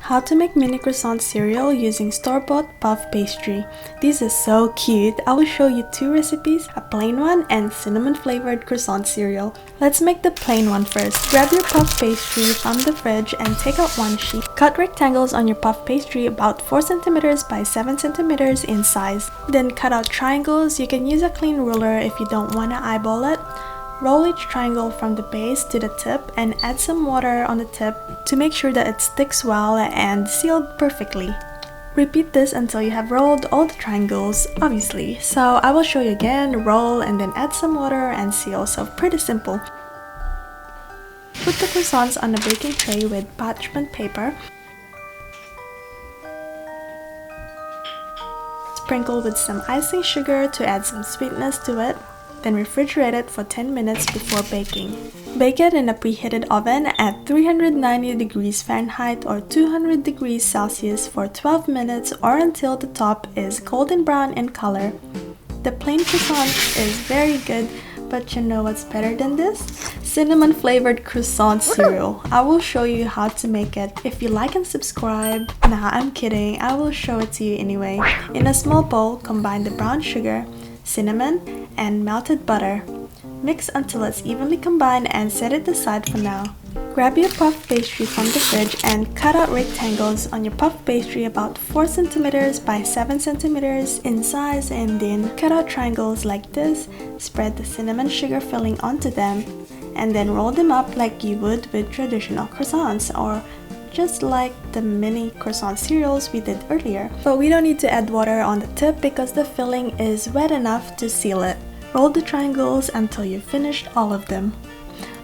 How to make mini croissant cereal using store-bought puff pastry. This is so cute. I will show you two recipes, a plain one and cinnamon flavored croissant cereal. Let's make the plain one first. Grab your puff pastry from the fridge and take out one sheet. Cut rectangles on your puff pastry about 4 cm by 7 cm in size. Then cut out triangles. You can use a clean ruler if you don't want to eyeball it. Roll each triangle from the base to the tip and add some water on the tip to make sure that it sticks well and sealed perfectly. Repeat this until you have rolled all the triangles, obviously. So I will show you again, roll and then add some water and seal, so pretty simple. Put the croissants on a baking tray with parchment paper. Sprinkle with some icing sugar to add some sweetness to it. Then refrigerate it for 10 minutes before baking. Bake it in a preheated oven at 390 degrees Fahrenheit or 200 degrees Celsius for 12 minutes or until the top is golden brown in color. The plain croissant is very good, but you know what's better than this? Cinnamon flavored croissant cereal. I will show you how to make it. If you like and subscribe, nah, I'm kidding, I will show it to you anyway. In a small bowl, combine the brown sugar, cinnamon, and melted butter. Mix until it's evenly combined and set it aside for now. Grab your puff pastry from the fridge and cut out rectangles on your puff pastry about 4 cm by 7 cm in size, and then cut out triangles like this. Spread the cinnamon sugar filling onto them and then roll them up like you would with traditional croissants, or just like the mini croissant cereals we did earlier. But we don't need to add water on the tip because the filling is wet enough to seal it. Roll the triangles until you've finished all of them.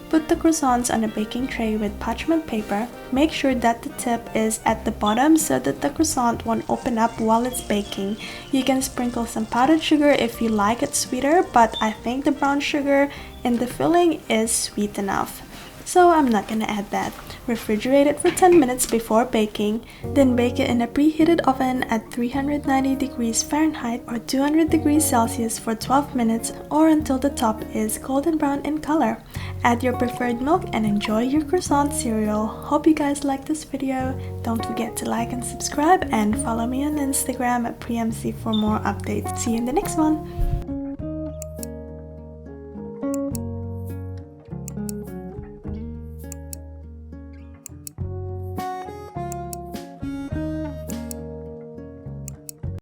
Put the croissants on a baking tray with parchment paper. Make sure that the tip is at the bottom so that the croissant won't open up while it's baking. You can sprinkle some powdered sugar if you like it sweeter, but I think the brown sugar in the filling is sweet enough, so I'm not gonna add that. Refrigerate it for 10 minutes before baking, then bake it in a preheated oven at 390 degrees Fahrenheit or 200 degrees Celsius for 12 minutes or until the top is golden brown in color. Add your preferred milk and enjoy your croissant cereal. Hope you guys liked this video. Don't forget to like and subscribe and follow me on Instagram at PriyaMC for more updates. See you in the next one.